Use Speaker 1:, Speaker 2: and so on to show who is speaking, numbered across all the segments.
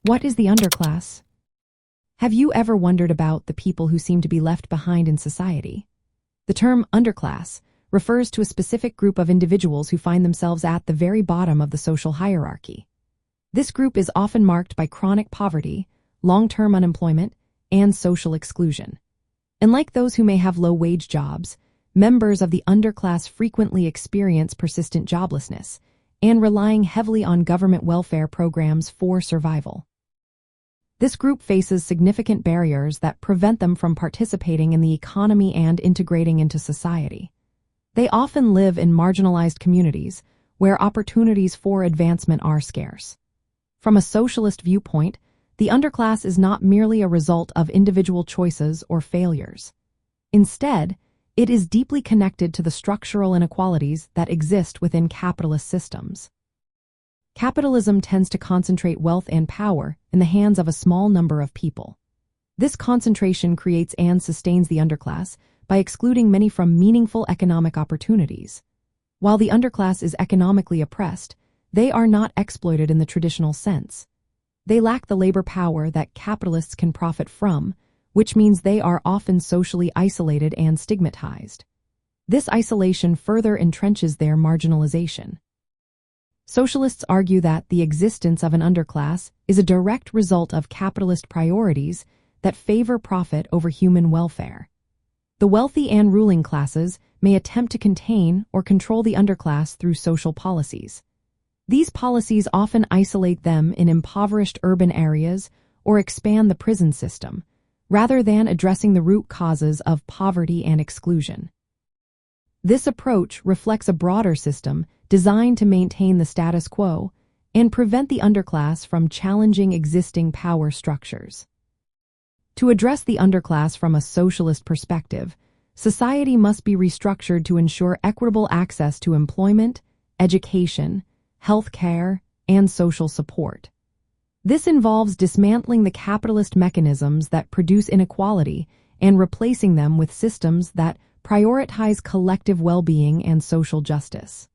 Speaker 1: What is the underclass? Have you ever wondered about the people who seem to be left behind in society? The term underclass refers to a specific group of individuals who find themselves at the very bottom of the social hierarchy. This group is often marked by chronic poverty, long-term unemployment, and social exclusion. Unlike those who may have low-wage jobs, members of the underclass frequently experience persistent joblessness and relying heavily on government welfare programs for survival. This group faces significant barriers that prevent them from participating in the economy and integrating into society. They often live in marginalized communities where opportunities for advancement are scarce. From a socialist viewpoint, the underclass is not merely a result of individual choices or failures. Instead, it is deeply connected to the structural inequalities that exist within capitalist systems. Capitalism tends to concentrate wealth and power in the hands of a small number of people. This concentration creates and sustains the underclass by excluding many from meaningful economic opportunities. While the underclass is economically oppressed, they are not exploited in the traditional sense. They lack the labor power that capitalists can profit from, which means they are often socially isolated and stigmatized. This isolation further entrenches their marginalization. Socialists argue that the existence of an underclass is a direct result of capitalist priorities that favor profit over human welfare. The wealthy and ruling classes may attempt to contain or control the underclass through social policies. These policies often isolate them in impoverished urban areas or expand the prison system, rather than addressing the root causes of poverty and exclusion. This approach reflects a broader system designed to maintain the status quo and prevent the underclass from challenging existing power structures. To address the underclass from a socialist perspective, society must be restructured to ensure equitable access to employment, education, health care, and social support. This involves dismantling the capitalist mechanisms that produce inequality and replacing them with systems that prioritize collective well-being and social justice.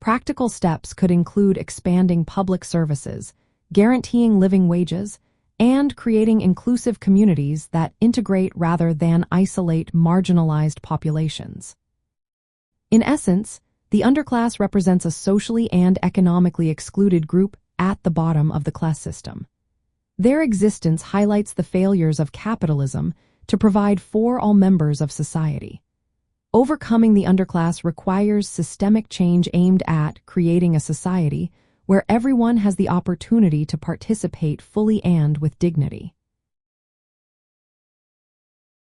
Speaker 1: Practical steps could include expanding public services, guaranteeing living wages, and creating inclusive communities that integrate rather than isolate marginalized populations. In essence, the underclass represents a socially and economically excluded group at the bottom of the class system. Their existence highlights the failures of capitalism to provide for all members of society. Overcoming the underclass requires systemic change aimed at creating a society where everyone has the opportunity to participate fully and with dignity.